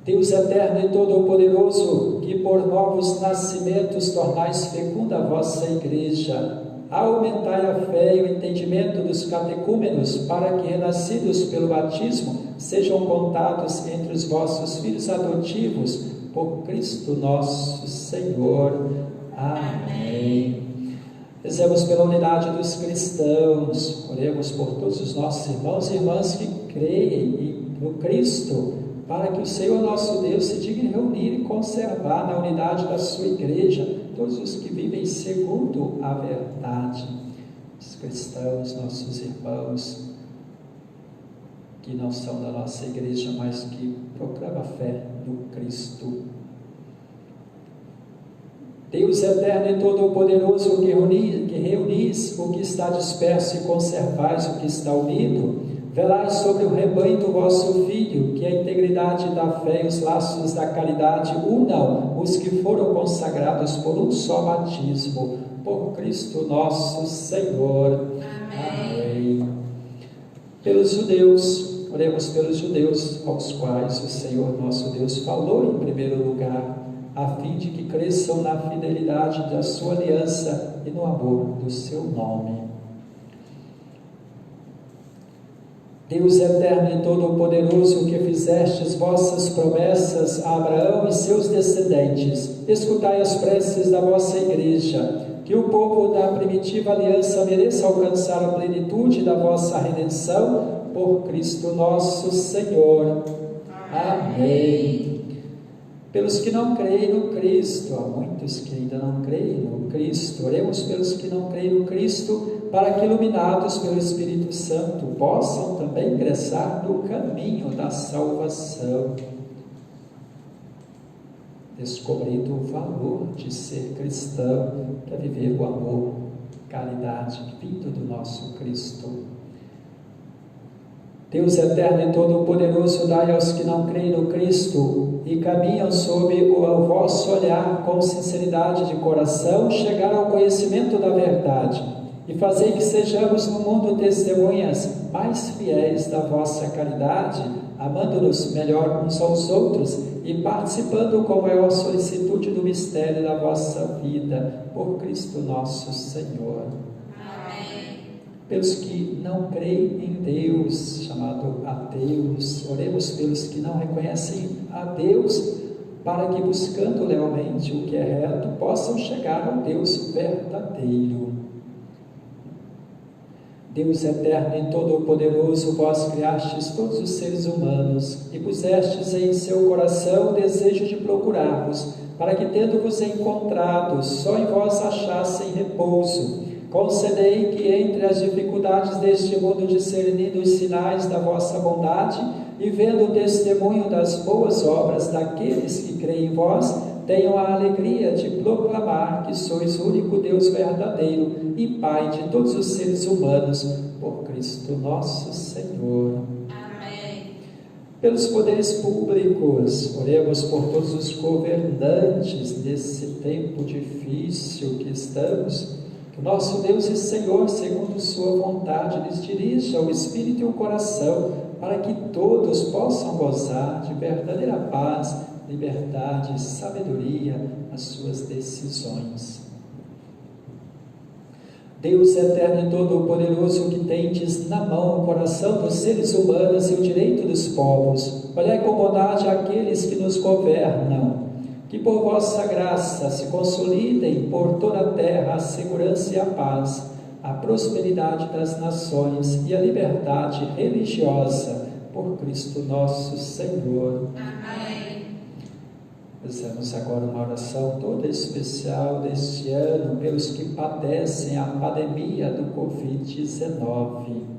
[SPEAKER 1] Deus eterno e todo-poderoso, que por novos nascimentos tornais fecunda a vossa igreja, aumentai a fé e o entendimento dos catecúmenos, para que, renascidos pelo batismo, sejam contados entre os vossos filhos adotivos, por Cristo nosso Senhor. Amém. Rezemos pela unidade dos cristãos, oremos por todos os nossos irmãos e irmãs que creem no Cristo, para que o Senhor nosso Deus se digne reunir e conservar na unidade da sua igreja todos os que vivem segundo a verdade. Os cristãos, nossos irmãos, que não são da nossa igreja, mas que proclamam a fé no Cristo. Deus eterno e todo-poderoso, que reunis o que está disperso e conservais o que está unido, velai sobre o rebanho do vosso Filho, que a integridade da fé e os laços da caridade unam os que foram consagrados por um só batismo, por Cristo nosso Senhor. Amém. Pelos judeus, oremos pelos judeus, aos quais o Senhor nosso Deus falou em primeiro lugar, a fim de que cresçam na fidelidade da sua aliança e no amor do seu nome. Deus eterno e todo-poderoso, que fizestes vossas promessas a Abraão e seus descendentes, escutai as preces da vossa igreja, que o povo da primitiva aliança mereça alcançar a plenitude da vossa redenção, por Cristo nosso Senhor. Amém. Pelos que não creem no Cristo, há muitos que ainda não creem no Cristo, oremos pelos que não creem no Cristo, para que, iluminados pelo Espírito Santo, possam também ingressar no caminho da salvação, descobrindo o valor de ser cristão, que é viver o amor, caridade, vindo do nosso Cristo. Deus eterno e todo-poderoso, dai aos que não creem no Cristo e caminham sob o vosso olhar com sinceridade de coração, chegar ao conhecimento da verdade, e fazei que sejamos no mundo testemunhas mais fiéis da vossa caridade, amando-nos melhor uns aos outros e participando com maior solicitude do mistério da vossa vida, por Cristo nosso Senhor. Pelos que não creem em Deus, chamado ateus, oremos pelos que não reconhecem a Deus, para que, buscando lealmente o que é reto, possam chegar ao Deus verdadeiro. Deus eterno e todo-poderoso, vós criastes todos os seres humanos e pusestes em seu coração o desejo de procurar-vos, para que, tendo-vos encontrado, só em vós achassem repouso. Concedei que, entre as dificuldades deste mundo, discernindo os sinais da vossa bondade e vendo o testemunho das boas obras daqueles que creem em vós, tenham a alegria de proclamar que sois o único Deus verdadeiro e Pai de todos os seres humanos, por Cristo nosso Senhor. Amém. Pelos poderes públicos, oremos por todos os governantes desse tempo difícil que estamos. Nosso Deus e Senhor, segundo sua vontade, lhes dirija o espírito e o coração, para que todos possam gozar de verdadeira paz, liberdade e sabedoria nas suas decisões. Deus eterno e todo-poderoso, que tendes na mão o coração dos seres humanos e o direito dos povos, olhai com bondade aqueles que nos governam, que por vossa graça se consolidem por toda a terra a segurança e a paz, a prosperidade das nações e a liberdade religiosa, por Cristo nosso Senhor. Amém. Fazemos agora uma oração toda especial deste ano pelos que padecem a pandemia do Covid-19.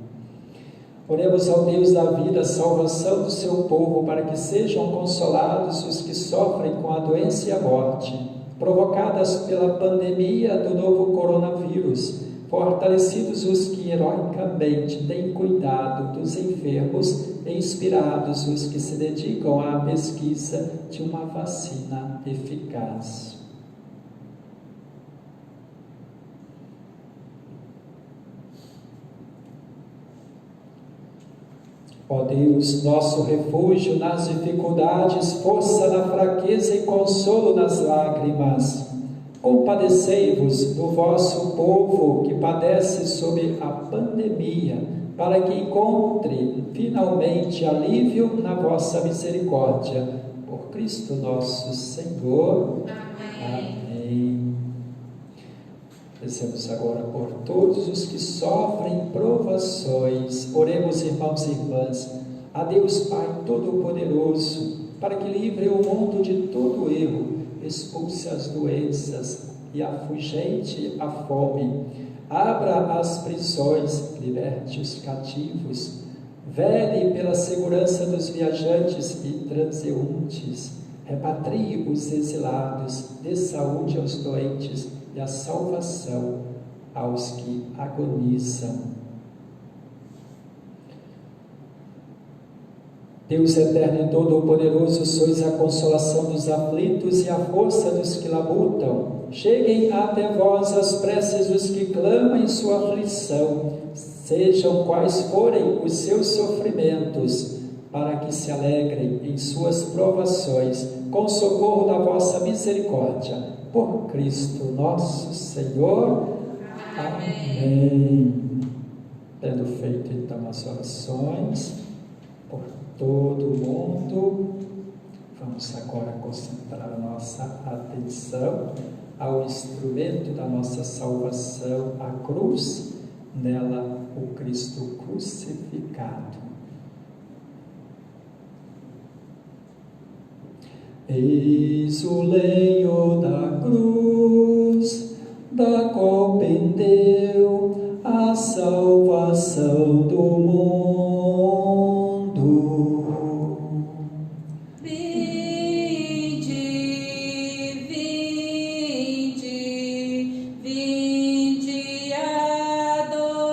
[SPEAKER 1] Oremos ao Deus da vida, a salvação do seu povo, para que sejam consolados os que sofrem com a doença e a morte, provocadas pela pandemia do novo coronavírus. fortalecidos os que heroicamente têm cuidado dos enfermos e inspirados os que se dedicam à pesquisa de uma vacina eficaz. Ó Deus, nosso refúgio nas dificuldades, força na fraqueza e consolo nas lágrimas, compadecei-vos do vosso povo que padece sob a pandemia, para que encontre finalmente alívio na vossa misericórdia. Por Cristo nosso Senhor. Amém. Rezemos agora por todos os que sofrem provações. Oremos, irmãos e irmãs, a Deus Pai Todo-Poderoso, para que livre o mundo de todo erro, expulse as doenças e afugente a fome, abra as prisões, liberte os cativos, vele pela segurança dos viajantes e transeuntes, repatrie os exilados, dê saúde aos doentes e a salvação aos que agonizam. Deus eterno e todo-poderoso, sois a consolação dos aflitos e a força dos que labutam. Cheguem até vós as preces dos que clamam em sua aflição, sejam quais forem os seus sofrimentos, para que se alegrem em suas provações, com o socorro da vossa misericórdia. Por Cristo nosso Senhor. Amém. Tendo feito então as orações por todo mundo, vamos agora concentrar a nossa atenção ao instrumento da nossa salvação, a cruz, nela o Cristo crucificado. Eis o lenho da cruz, da qual pendeu a salvação do mundo.
[SPEAKER 5] Vinde, vinde, vinde, adoremos.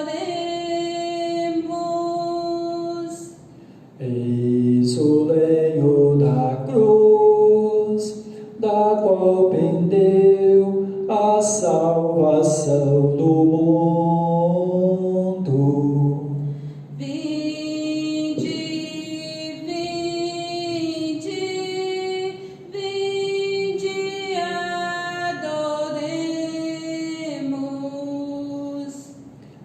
[SPEAKER 1] Eis o lenho da cruz, da qual pendeu a salvação do mundo.
[SPEAKER 5] Vinde, vinde, vinde, adoremos.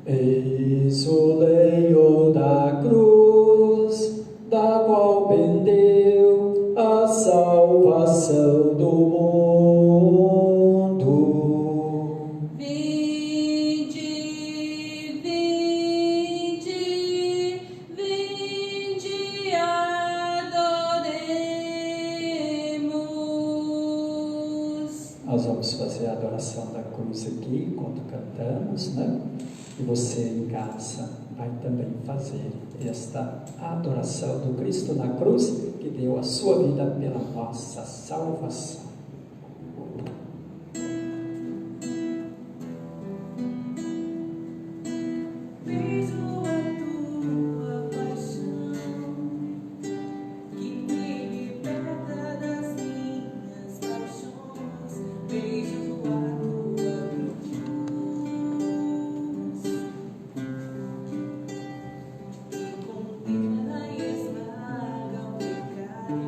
[SPEAKER 1] Eis o lenho da cruz, da qual pendeu a salvação do mundo.
[SPEAKER 5] Vinde, vinde, vinde, adoremos.
[SPEAKER 1] Nós vamos fazer a adoração da cruz aqui enquanto cantamos, né? E você em casa vai também fazer esta adoração do Cristo na cruz, que deu a sua vida pela nossa salvação.
[SPEAKER 3] Vejo a tua paixão, que me liberta das minhas paixões. Vejo a tua cruz, que condena e esmaga o pecado.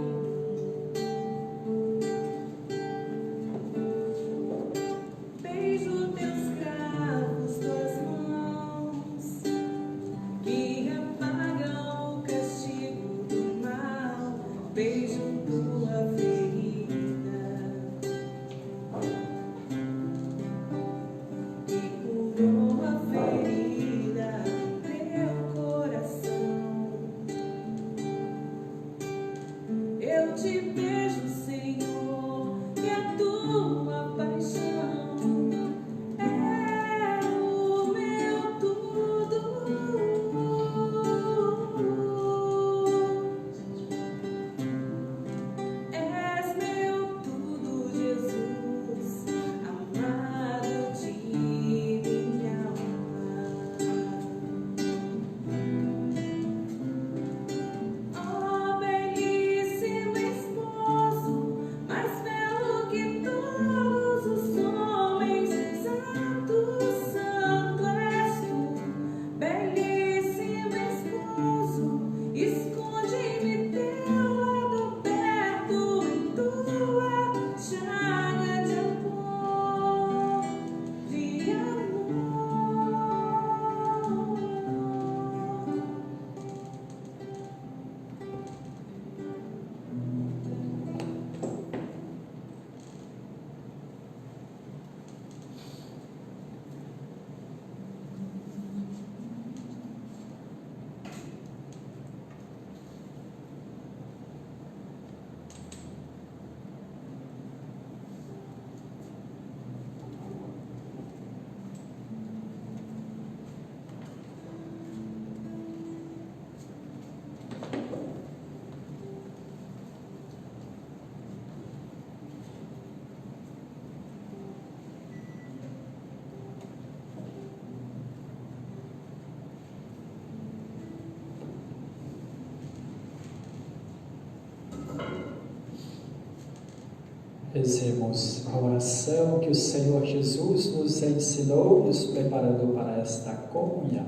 [SPEAKER 1] Rezemos a oração que o Senhor Jesus nos ensinou, nos preparando para esta comunhão.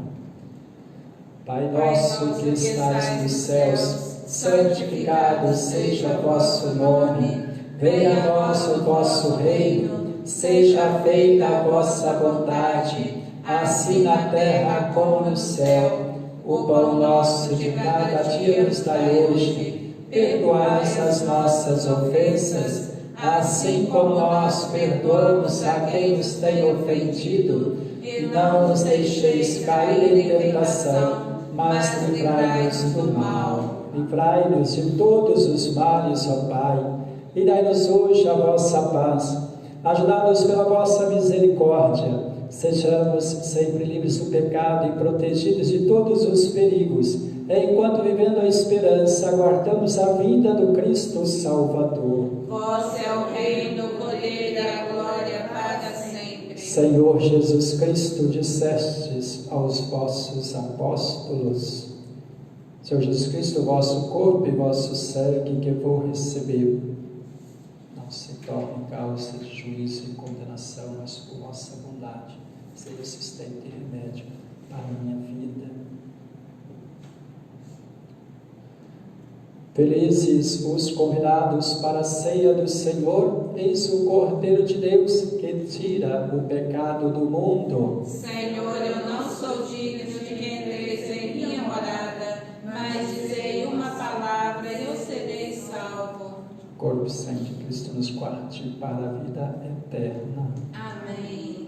[SPEAKER 1] Pai nosso que estais nos céus, santificado seja o vosso nome. Venha a nós o vosso reino. Seja feita a vossa vontade, assim na terra como no céu. O pão nosso de cada dia nos dai hoje. Perdoai-nos as nossas ofensas, assim como nós perdoamos a quem nos tem ofendido. E não nos deixeis cair em tentação, mas livrai-nos do mal. Livrai-nos de todos os males, ó Pai, e dai-nos hoje a vossa paz. Ajudai-nos pela vossa misericórdia, sejamos sempre livres do pecado e protegidos de todos os perigos, enquanto vivendo a esperança, aguardamos a vinda do Cristo Salvador.
[SPEAKER 3] Vosso é o reino, o poder e a glória para sempre.
[SPEAKER 1] Senhor Jesus Cristo, dissestes aos vossos apóstolos: Senhor Jesus Cristo, vosso corpo e vosso sangue que vou receber, não se torne causa de juízo e condenação, mas por vossa bondade seja sustento e remédio para a minha vida. Felizes os convidados para a ceia do Senhor, eis o Cordeiro de Deus que tira o pecado do mundo.
[SPEAKER 3] Senhor, eu não sou digno de que entreis em minha morada, mas dizei uma palavra e eu serei salvo.
[SPEAKER 1] Corpo e sangue de Cristo nos guarde para a vida eterna.
[SPEAKER 3] Amém.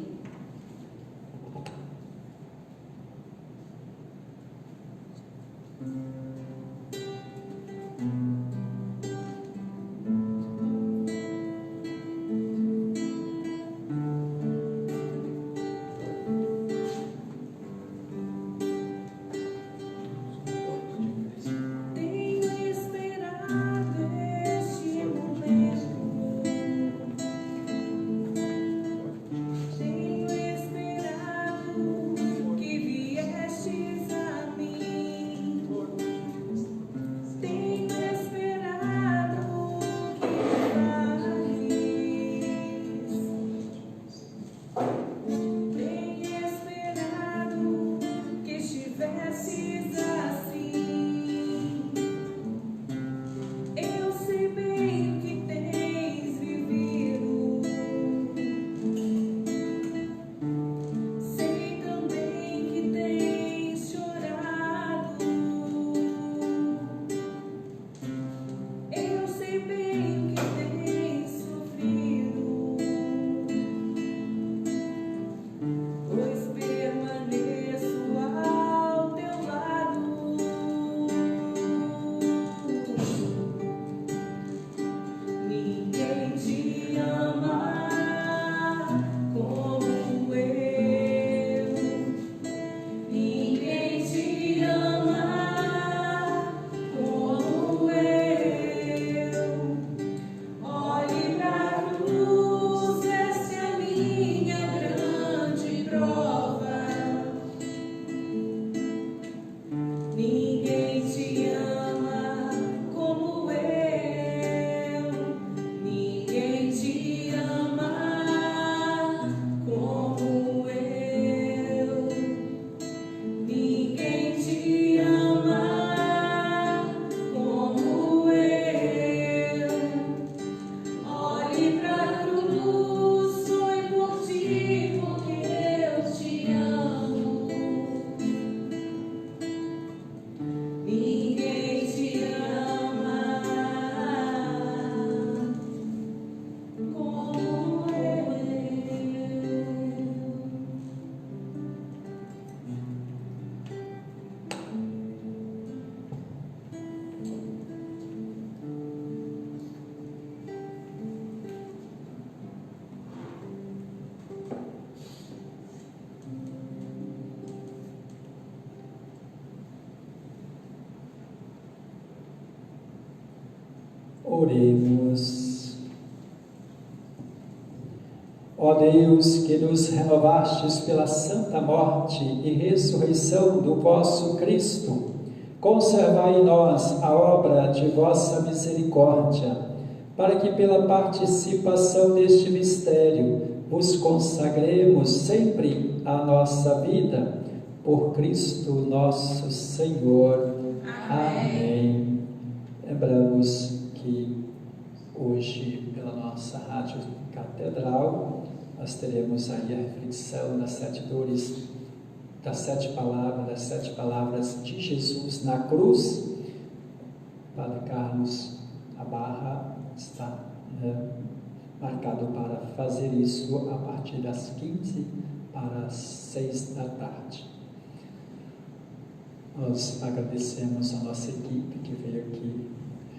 [SPEAKER 1] Oremos. Ó Deus, que nos renovastes pela santa morte e ressurreição do vosso Cristo, conservai em nós a obra de vossa misericórdia, para que pela participação deste mistério vos consagremos sempre a nossa vida, por Cristo nosso Senhor. Amém. Lembramos que hoje, pela nossa Rádio Catedral, nós teremos aí a reflexão das 7 dores, das 7 palavras de Jesus na cruz. Padre Carlos Abarra está marcado para fazer isso a partir das 15 para as 6 da tarde. Nós agradecemos a nossa equipe que veio aqui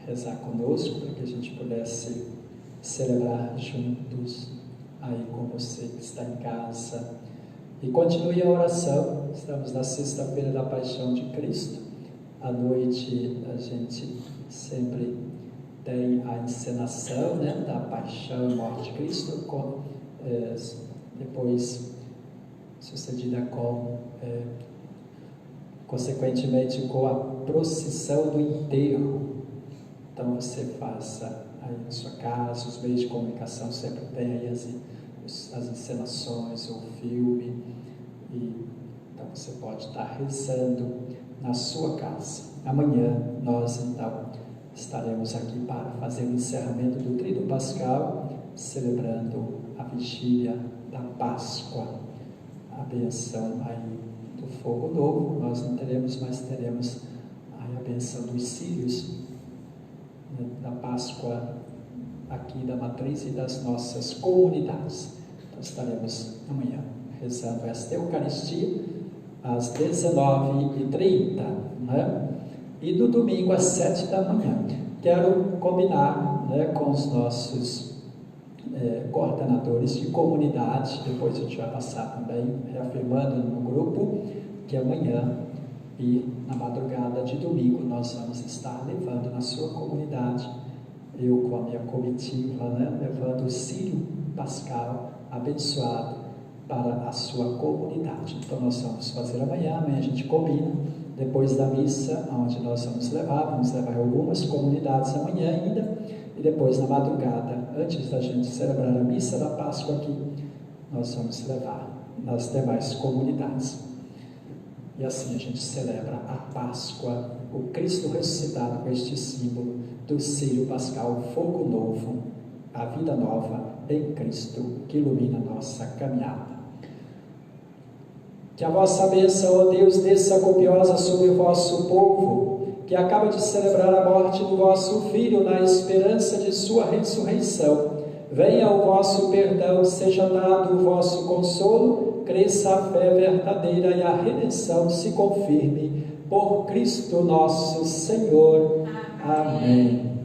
[SPEAKER 1] rezar conosco, para que a gente pudesse celebrar juntos aí com você que está em casa. E continue a oração. Estamos na sexta-feira da Paixão de Cristo. À noite a gente sempre tem a encenação, né, da Paixão e Morte de Cristo, depois sucedida consequentemente com a procissão do enterro. Então você faça aí na sua casa, os meios de comunicação sempre tem aí as encenações, o filme, e então você pode estar rezando na sua casa. Amanhã nós então estaremos aqui para fazer o encerramento do Tríduo Pascal, celebrando a vigília da Páscoa, a benção aí do fogo novo. Nós não teremos, mas teremos aí a benção dos círios, né, da Páscoa aqui da matriz e das nossas comunidades. Então estaremos amanhã rezando esta Eucaristia às 19h30, né? E no domingo às 7 da manhã. Quero combinar, né, com os nossos coordenadores de comunidade, depois a gente vai passar também reafirmando no grupo, que amanhã e na madrugada de domingo nós vamos estar levando na sua comunidade, eu com a minha comitiva, né, levando o Círio Pascal abençoado para a sua comunidade. Então nós vamos fazer amanhã a gente combina, depois da missa, onde nós vamos levar algumas comunidades amanhã ainda, e depois na madrugada, antes da gente celebrar a missa da Páscoa aqui, nós vamos levar nas demais comunidades. E assim a gente celebra a Páscoa, o Cristo ressuscitado, com este símbolo do Círio Pascal, o fogo novo, a vida nova em Cristo que ilumina a nossa caminhada. Que a vossa bênção, ó Deus, desça copiosa sobre o vosso povo, que acaba de celebrar a morte do vosso Filho na esperança de sua ressurreição. Venha o vosso perdão, seja dado o vosso consolo, cresça a fé verdadeira e a redenção se confirme. Por Cristo nosso Senhor. Amém.